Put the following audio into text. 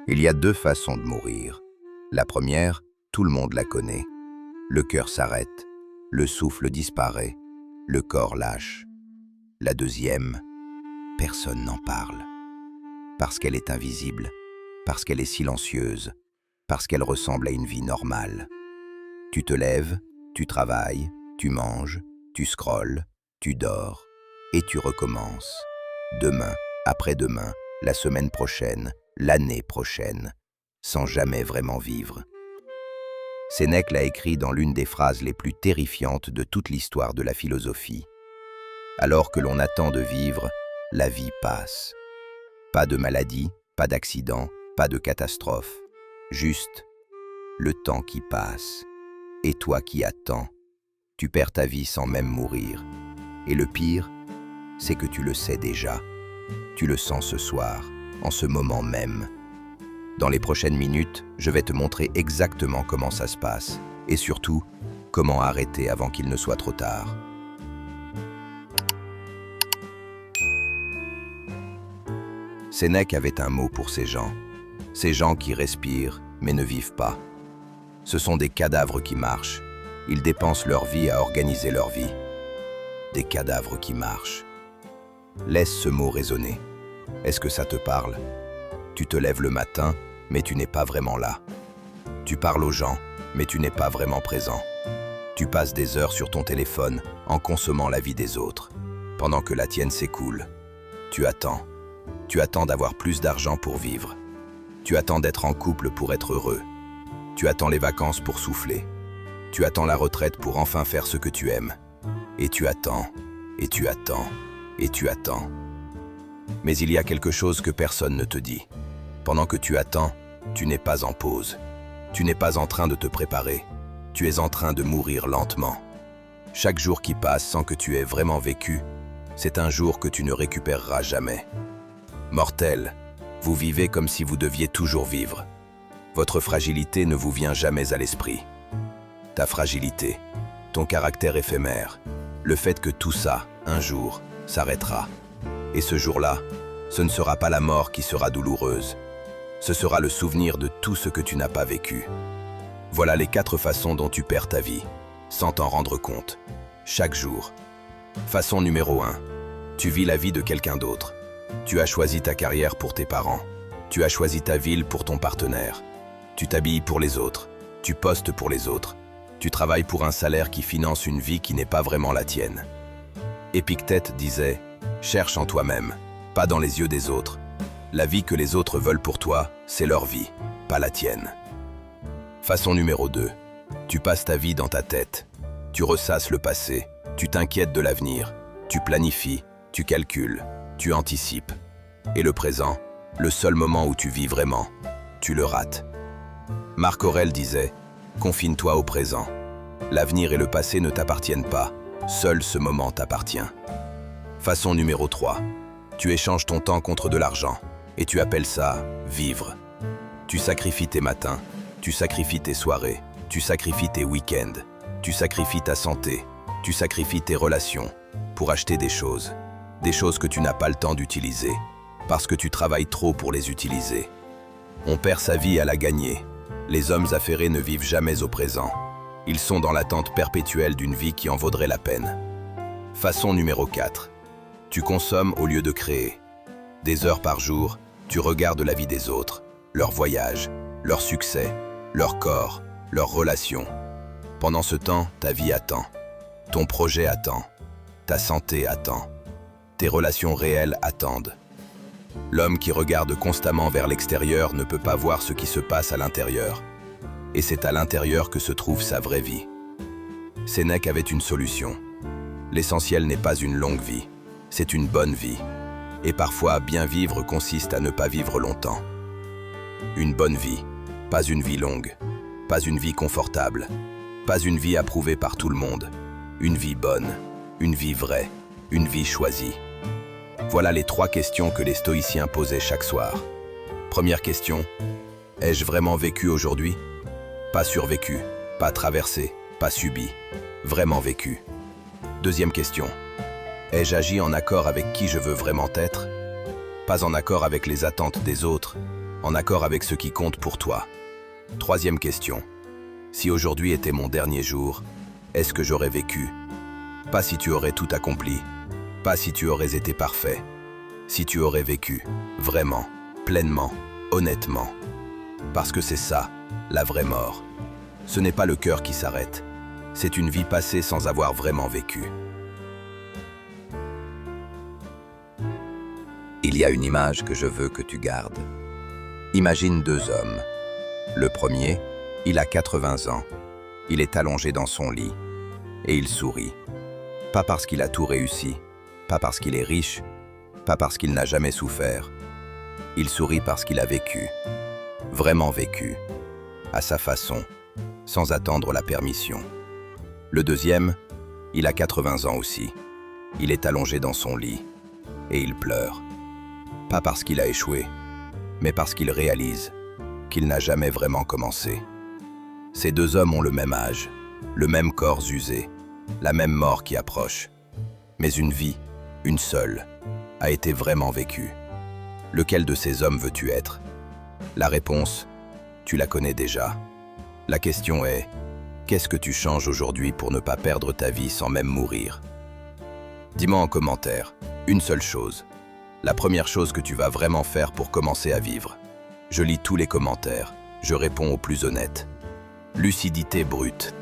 Il y a deux façons de mourir. La première, tout le monde la connaît. Le cœur s'arrête, le souffle disparaît, le corps lâche. La deuxième, personne n'en parle. Parce qu'elle est invisible, parce qu'elle est silencieuse, parce qu'elle ressemble à une vie normale. Tu te lèves, tu travailles, tu manges, tu scrolles, tu dors, et tu recommences. Demain, après-demain, la semaine prochaine, l'année prochaine, sans jamais vraiment vivre. Sénèque l'a écrit dans l'une des phrases les plus terrifiantes de toute l'histoire de la philosophie. Alors que l'on attend de vivre, la vie passe. Pas de maladie, pas d'accident, pas de catastrophe. Juste le temps qui passe. Et toi qui attends, tu perds ta vie sans même mourir. Et le pire, c'est que tu le sais déjà. Tu le sens ce soir, en ce moment même. Dans les prochaines minutes, je vais te montrer exactement comment ça se passe. Et surtout, comment arrêter avant qu'il ne soit trop tard. Sénèque avait un mot pour ces gens qui respirent mais ne vivent pas. Ce sont des cadavres qui marchent. Ils dépensent leur vie à organiser leur vie. Des cadavres qui marchent. Laisse ce mot résonner. Est-ce que ça te parle? Tu te lèves le matin, mais tu n'es pas vraiment là. Tu parles aux gens, mais tu n'es pas vraiment présent. Tu passes des heures sur ton téléphone en consommant la vie des autres, pendant que la tienne s'écoule. Tu attends. Tu attends d'avoir plus d'argent pour vivre. Tu attends d'être en couple pour être heureux. Tu attends les vacances pour souffler. Tu attends la retraite pour enfin faire ce que tu aimes. Et tu attends, et tu attends, et tu attends. Mais il y a quelque chose que personne ne te dit. Pendant que tu attends, tu n'es pas en pause. Tu n'es pas en train de te préparer. Tu es en train de mourir lentement. Chaque jour qui passe sans que tu aies vraiment vécu, c'est un jour que tu ne récupéreras jamais. Mortel, vous vivez comme si vous deviez toujours vivre. Votre fragilité ne vous vient jamais à l'esprit. Ta fragilité, ton caractère éphémère, le fait que tout ça, un jour, s'arrêtera. Et ce jour-là, ce ne sera pas la mort qui sera douloureuse. Ce sera le souvenir de tout ce que tu n'as pas vécu. Voilà les 4 façons dont tu perds ta vie, sans t'en rendre compte, chaque jour. Façon numéro 1. Tu vis la vie de quelqu'un d'autre. Tu as choisi ta carrière pour tes parents. Tu as choisi ta ville pour ton partenaire. Tu t'habilles pour les autres. Tu postes pour les autres. Tu travailles pour un salaire qui finance une vie qui n'est pas vraiment la tienne. Épictète disait « Cherche en toi-même, pas dans les yeux des autres. La vie que les autres veulent pour toi, c'est leur vie, pas la tienne. » Façon numéro 2. Tu passes ta vie dans ta tête. Tu ressasses le passé. Tu t'inquiètes de l'avenir. Tu planifies. Tu calcules. Tu anticipes. Et le présent, le seul moment où tu vis vraiment, tu le rates. Marc Aurèle disait « Confine-toi au présent. L'avenir et le passé ne t'appartiennent pas. Seul ce moment t'appartient. » Façon numéro 3. Tu échanges ton temps contre de l'argent. Et tu appelles ça « vivre ». Tu sacrifies tes matins. Tu sacrifies tes soirées. Tu sacrifies tes week-ends. Tu sacrifies ta santé. Tu sacrifies tes relations pour acheter des choses. Des choses que tu n'as pas le temps d'utiliser, parce que tu travailles trop pour les utiliser. On perd sa vie à la gagner. Les hommes affairés ne vivent jamais au présent. Ils sont dans l'attente perpétuelle d'une vie qui en vaudrait la peine. Façon numéro 4. Tu consommes au lieu de créer. Des heures par jour, tu regardes la vie des autres, leurs voyages, leurs succès, leur corps, leurs relations. Pendant ce temps, ta vie attend. Ton projet attend. Ta santé attend. Tes relations réelles attendent. L'homme qui regarde constamment vers l'extérieur ne peut pas voir ce qui se passe à l'intérieur. Et c'est à l'intérieur que se trouve sa vraie vie. Sénèque avait une solution. L'essentiel n'est pas une longue vie, c'est une bonne vie. Et parfois, bien vivre consiste à ne pas vivre longtemps. Une bonne vie, pas une vie longue, pas une vie confortable, pas une vie approuvée par tout le monde. Une vie bonne, une vie vraie, une vie choisie. Voilà les 3 questions que les stoïciens posaient chaque soir. Première question, ai-je vraiment vécu aujourd'hui? Pas survécu, pas traversé, pas subi, vraiment vécu. Deuxième question, ai-je agi en accord avec qui je veux vraiment être? Pas en accord avec les attentes des autres, en accord avec ce qui compte pour toi. Troisième question. Si aujourd'hui était mon dernier jour, est-ce que j'aurais vécu? Pas si tu aurais tout accompli, pas si tu aurais été parfait, si tu aurais vécu, vraiment, pleinement, honnêtement. Parce que c'est ça, la vraie mort. Ce n'est pas le cœur qui s'arrête, c'est une vie passée sans avoir vraiment vécu. Il y a une image que je veux que tu gardes. Imagine deux hommes. Le premier, il a 80 ans. Il est allongé dans son lit. Et il sourit. Pas parce qu'il a tout réussi, pas parce qu'il est riche, pas parce qu'il n'a jamais souffert. Il sourit parce qu'il a vécu. Vraiment vécu. À sa façon, sans attendre la permission. Le deuxième, il a 80 ans aussi. Il est allongé dans son lit. Et il pleure. Pas parce qu'il a échoué, mais parce qu'il réalise qu'il n'a jamais vraiment commencé. Ces deux hommes ont le même âge, le même corps usé, la même mort qui approche. Mais une vie, une seule, a été vraiment vécue. Lequel de ces hommes veux-tu être? La réponse, tu la connais déjà. La question est, qu'est-ce que tu changes aujourd'hui pour ne pas perdre ta vie sans même mourir? Dis-moi en commentaire, une seule chose. La première chose que tu vas vraiment faire pour commencer à vivre. Je lis tous les commentaires, je réponds aux plus honnêtes. Lucidité brute,